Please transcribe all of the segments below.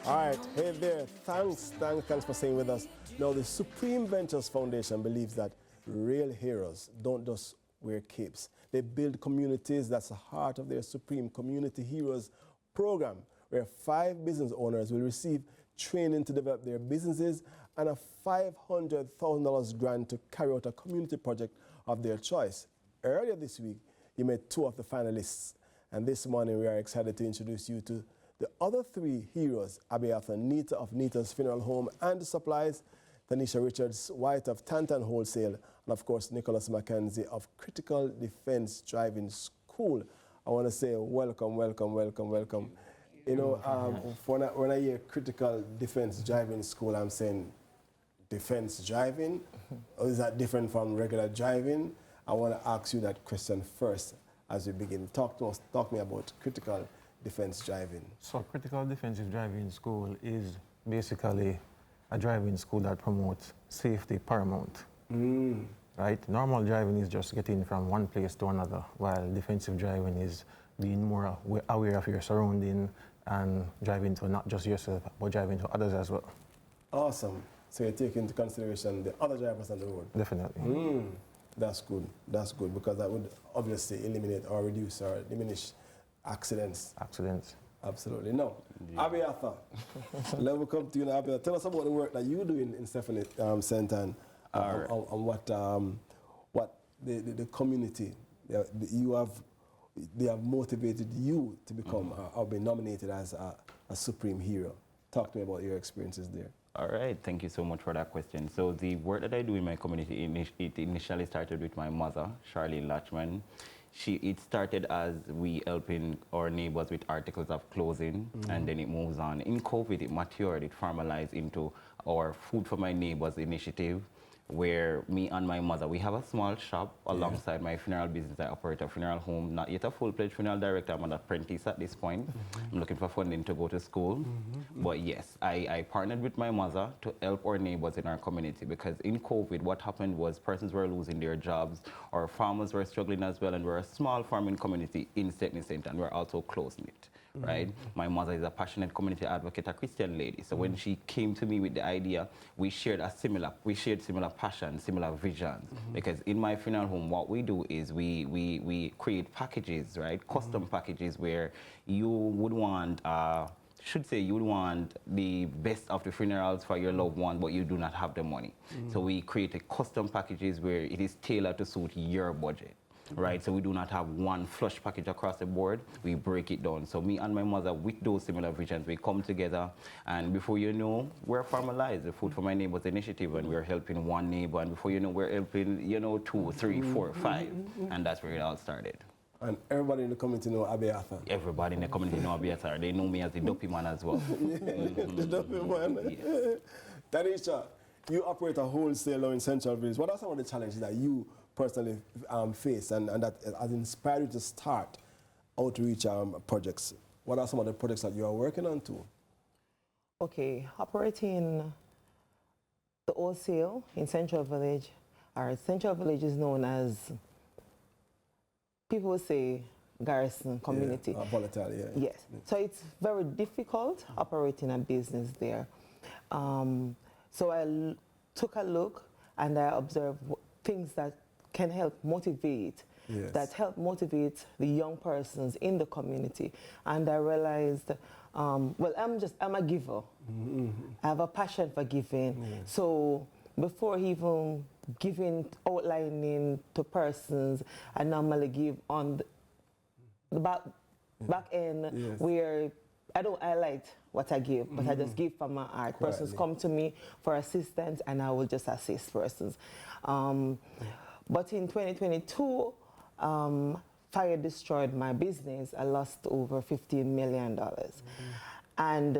All right, hey there, thanks for staying with us. Now, the Supreme Ventures Foundation believes that real heroes don't just wear capes. They build communities. That's the heart of their Supreme Community Heroes program, where 5 business owners will receive training to develop their businesses and a $500,000 grant to carry out a community project of their choice. Earlier this week, you met 2 of the finalists, and this morning we are excited to introduce you to the other 3 heroes: Abiatha Nita of Nita's Funeral Home and Supplies, Tanisha Richards White of Tantan Wholesale, and of course Nicholas McKenzie of Critical Defense Driving School. I want to say welcome, welcome, welcome, welcome. You know, when I hear Critical Defense Driving School, I'm saying defense driving, or is that different from regular driving? I want to ask you that question first as we begin. Talk to me about Critical Defense Driving. So Critical Defensive Driving School is basically a driving school that promotes safety paramount. Right? Normal driving is just getting from one place to another, while defensive driving is being more aware of your surrounding and driving to not just yourself, but driving to others as well. Awesome. So you take into consideration the other drivers on the road? Definitely. That's good. That's good, because that would obviously eliminate or reduce or diminish accidents. Absolutely. No. Yeah. Abiatha, let me come to you now. Abiatha, tell us about the work that you do in Stephanie Center and what the community, they have motivated you to become or be nominated as a Supreme Hero. Talk to me about your experiences there. All right, thank you so much for that question. So the work that I do in my community, it initially started with my mother, Charlene Latchman. It started as we helping our neighbors with articles of clothing, and then it moves on. In COVID, it matured, it formalized into our Food for My Neighbors initiative, where me and my mother, we have a small shop alongside my funeral business. I operate a funeral home, not yet a full-fledged funeral director. I'm an apprentice at this point. I'm looking for funding to go to school. But yes, I partnered with my mother to help our neighbors in our community, because in COVID, what happened was persons were losing their jobs, our farmers were struggling as well, and we're a small farming community in Stepney Center, and we're also close-knit. Right? My mother is a passionate community advocate, a Christian lady. So when she came to me with the idea, we shared similar passion, similar visions. Because in my funeral home, what we do is we create packages, right? Custom packages where you would want, you would want the best of the funerals for your loved one, but you do not have the money. So we create custom packages where it is tailored to suit your budget. Right, so we do not have one flush package across the board. We break it down. So me and my mother, with those similar visions, we come together, and before you know, we're formalized the Food for My Neighbors initiative, and we're helping one neighbor, and before you know, we're helping 2, 3, 4, 5, and that's where it all started. And everybody in the community know Abiatha. Everybody in the community know Abiatha. They know me as the dopey man as well. The dopey man. Yes. Tanisha, you operate a wholesaler in Central Village. What are some of the challenges that you personally face and that has inspired you to start outreach projects? What are some of the projects that you are working on too? Okay, operating the wholesale in Central Village. Our Central Village is known as, people say, garrison community. Volatile, yeah. Yes, so it's very difficult operating a business there. So I took a look and I observed things that can help motivate, the young persons in the community. And I realized, well, I'm a giver. I have a passion for giving. So before even outlining to persons, I normally give on the back end where I like what I give, but I just give from my heart. Quietly. Persons come to me for assistance, and I will just assist persons. But in 2022, fire destroyed my business. I lost over $15 million. And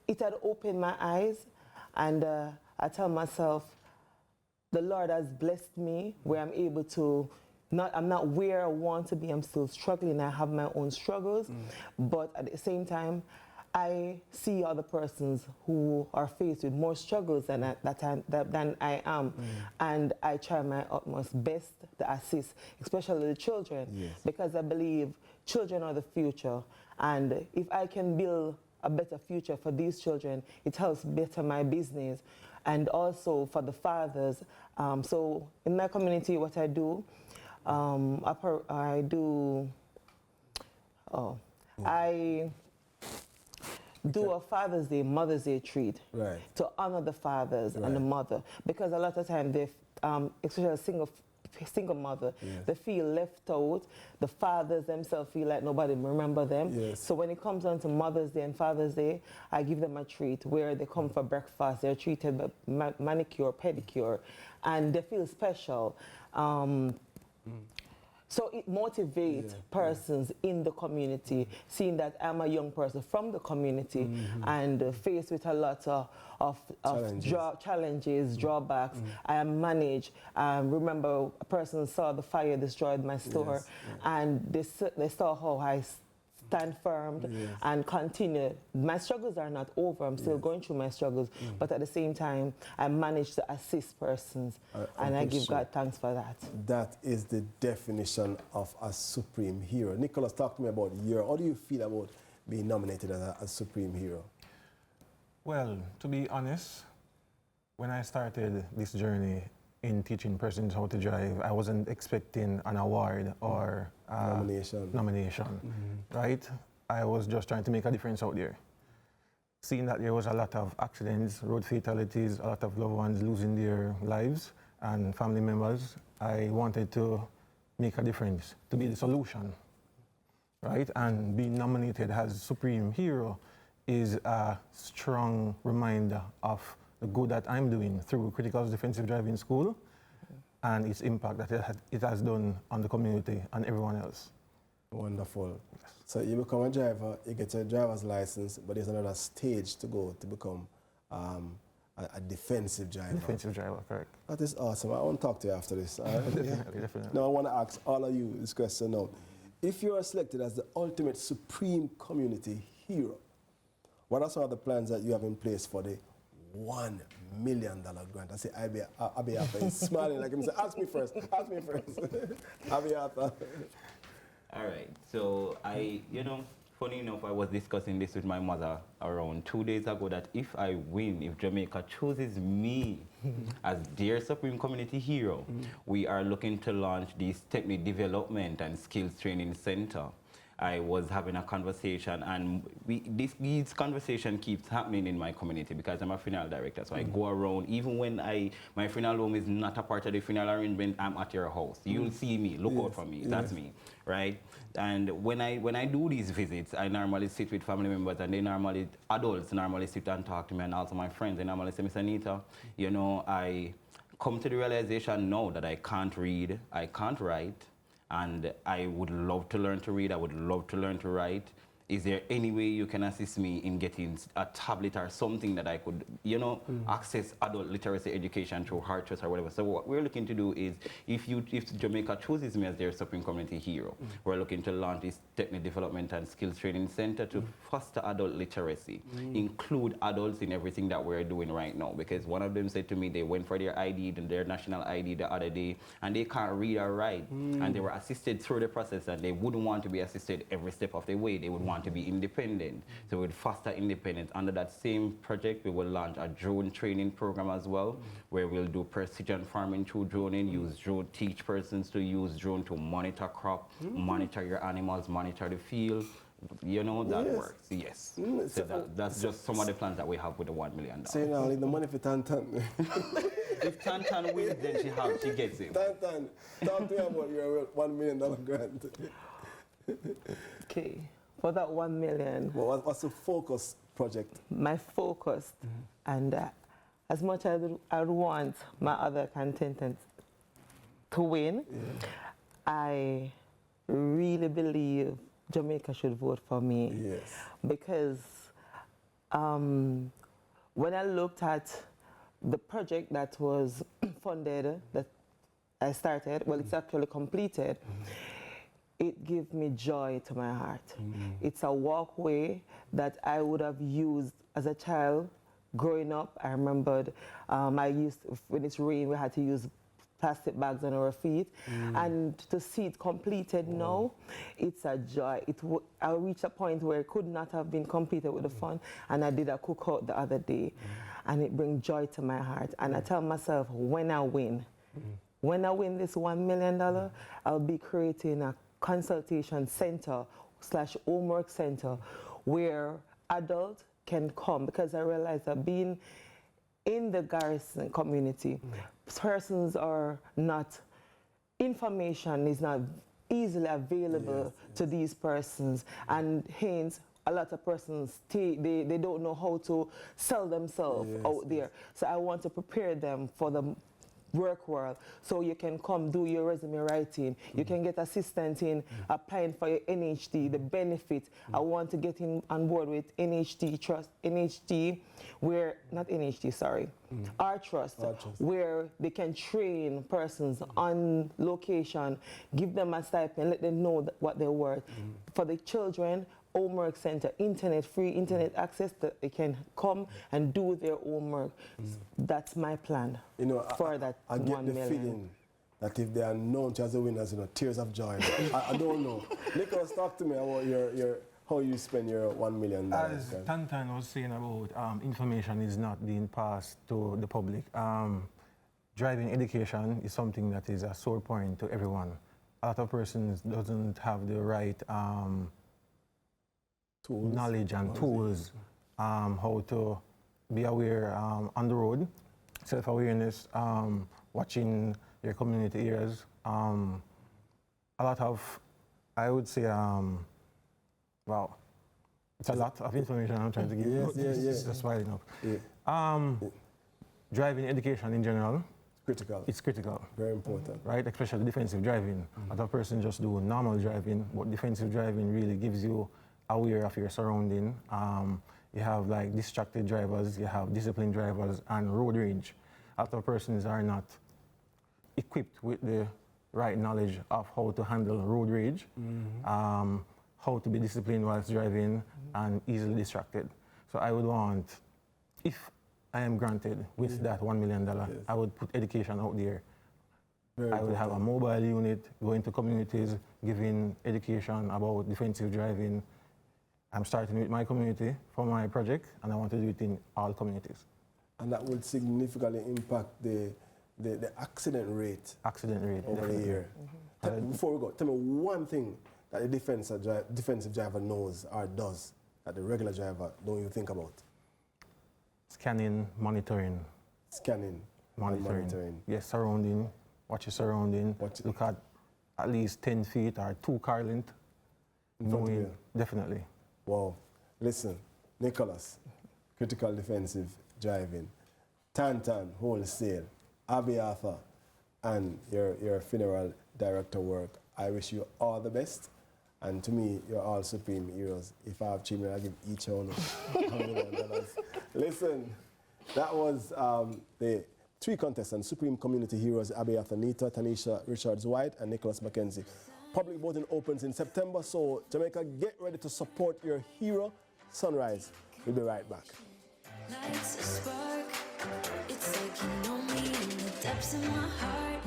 it had opened my eyes, and I tell myself, the Lord has blessed me where I'm able to, I'm not where I want to be, I'm still struggling, I have my own struggles, but at the same time, I see other persons who are faced with more struggles than I am, and I try my utmost best to assist, especially the children, because I believe children are the future, and if I can build a better future for these children. It helps better my business, and also for the fathers. So in my community, what I do, I do a Father's Day, Mother's Day treat to honor the fathers and the mother, because a lot of time they, especially a single mother, they feel left out. The fathers themselves feel like nobody remember them. So when it comes on to Mother's Day and Father's Day, I give them a treat where they come for breakfast. They're treated by manicure, pedicure, and they feel special. So it motivates persons in the community, seeing that I'm a young person from the community and faced with a lot of challenges, drawbacks. I am managed. Remember, a person saw the fire destroyed my store, and they saw how I stand firm and continue. My struggles are not over. I'm still going through my struggles, but at the same time, I managed to assist persons, and I give God thanks for that. That is the definition of a supreme hero. Nicholas, talk to me about hero. How do you feel about being nominated as a supreme hero? Well, to be honest, when I started this journey in teaching persons how to drive, I wasn't expecting an award or nomination, right? I was just trying to make a difference out there. Seeing that there was a lot of accidents, road fatalities, a lot of loved ones losing their lives and family members, I wanted to make a difference, to be the solution, right? And being nominated as Supreme Hero is a strong reminder of the good that I'm doing through Critical Defensive Driving School and its impact that it has done on the community and everyone else. Wonderful. Yes. So you become a driver, you get your driver's license, but there's another stage to go to become a defensive driver. Defensive driver, correct. That is awesome. I want to talk to you after this. Definitely. Now I want to ask all of you this question now. If you are selected as the ultimate supreme community hero, what are some of the plans that you have in place for the $1 million grant? I say, I'll be after. He's smiling like him. Say, ask me first. Ask me first. I'll be after. All right. So funny enough, I was discussing this with my mother around 2 days ago, that if I win, if Jamaica chooses me as their Supreme Community Hero, we are looking to launch this Technique Development and Skills Training Center. I was having a conversation, and this conversation keeps happening in my community because I'm a funeral director. So I go around, even when my funeral home is not a part of the funeral arrangement, I'm at your house. You'll see me, look out for me, that's me, right? And when I do these visits, I normally sit with family members, and adults normally sit and talk to me, and also my friends. They normally say, Miss Anita, I come to the realization now that I can't read, I can't write, and I would love to learn to read, I would love to learn to write. Is there any way you can assist me in getting a tablet or something that I could, access adult literacy education through Heart Trust or whatever? So what we're looking to do is, if Jamaica chooses me as their Supreme Community Hero, we're looking to launch this Technical Development and Skills Training Center to foster adult literacy, include adults in everything that we're doing right now. Because one of them said to me, they went for their ID, their national ID the other day, and they can't read or write, and they were assisted through the process, and they wouldn't want to be assisted every step of the way. They would want to be independent. So we'd foster independence. Under that same project, we will launch a drone training program as well, where we'll do precision farming through droning, teach persons to use drone to monitor crop, monitor your animals, monitor the field. That works, yes. So that's just some of the plans that we have with the $1 million. So you need the money for Tantan. If Tantan wins, then she gets it. Tantan, talk to me about your $1 million grant. Okay. For that 1 million. Well, what's the focus project? My focus, and as much as I want my other contestants to win, I really believe Jamaica should vote for me. Yes. Because when I looked at the project that was funded, that I started, well, it's actually completed, it gives me joy to my heart. It's a walkway that I would have used as a child growing up. I remembered when it's rain, we had to use plastic bags on our feet, and to see it completed now, it's a joy. I reached a point where it could not have been completed with the fun, and I did a cookout the other day, and it brings joy to my heart. And I tell myself, when I win this $1 million, I'll be creating a consultation center / homework center where adults can come, because I realize that being in the Garrison community, information is not easily available to these persons, and hence a lot of persons, they don't know how to sell themselves out there. So I want to prepare them for the work world, so you can come do your resume writing, you can get assistance in applying for your NHD, the benefits. I want to get in on board with NHD, where, not NHD, sorry, our trust, where they can train persons on location, give them a stipend, let them know what they're worth. For the children, homework center, free internet access, that they can come and do their homework. That's my plan. You know, for that I get the feeling that if they are known to as the winners, you know, tears of joy. I don't know. Nicholas, talk to me about how you spend your $1 million. As Tantan was saying about information is not being passed to the public. Driving education is something that is a sore point to everyone. A lot of persons doesn't have the right knowledge and tools, how to be aware on the road, self-awareness, watching your community areas. A lot of, I would say, wow, it's a lot of information I'm trying to give. It's just wild enough. Driving education in general, critical. It's critical. Very important. Right, especially defensive driving. A lot of person just do normal driving, but defensive driving really gives you aware of your surrounding. You have like distracted drivers, you have disciplined drivers, and road rage. A lot of persons are not equipped with the right knowledge of how to handle road rage, how to be disciplined whilst driving, and easily distracted. So I would want, if I am granted with that $1 million, I would put education out there. I would have a mobile unit, go into communities, giving education about defensive driving. I'm starting with my community for my project, and I want to do it in all communities. And that would significantly impact the accident rate. Over the year. Before we go, tell me one thing that the defensive driver knows or does that the regular driver don't even think about. Scanning, monitoring. Scanning, monitoring. Yes, surrounding. Watch your surrounding. Look at least 10 feet or 2 car length. Knowing, definitely. Wow. Listen, Nicholas, critical defensive driving, Tantan, wholesale, Abby Arthur, and your funeral director work. I wish you all the best. And to me, you're all supreme heroes. If I have children, I'll give each one $1 million. Listen, that was the 3 contestants, Supreme Community Heroes, Abby Arthur Nita, Tanisha Richards-White, and Nicholas McKenzie. Public voting opens in September, so Jamaica, get ready to support your hero, Sunrise. We'll be right back. Lights a spark. It's like you know me in the depths of my heart.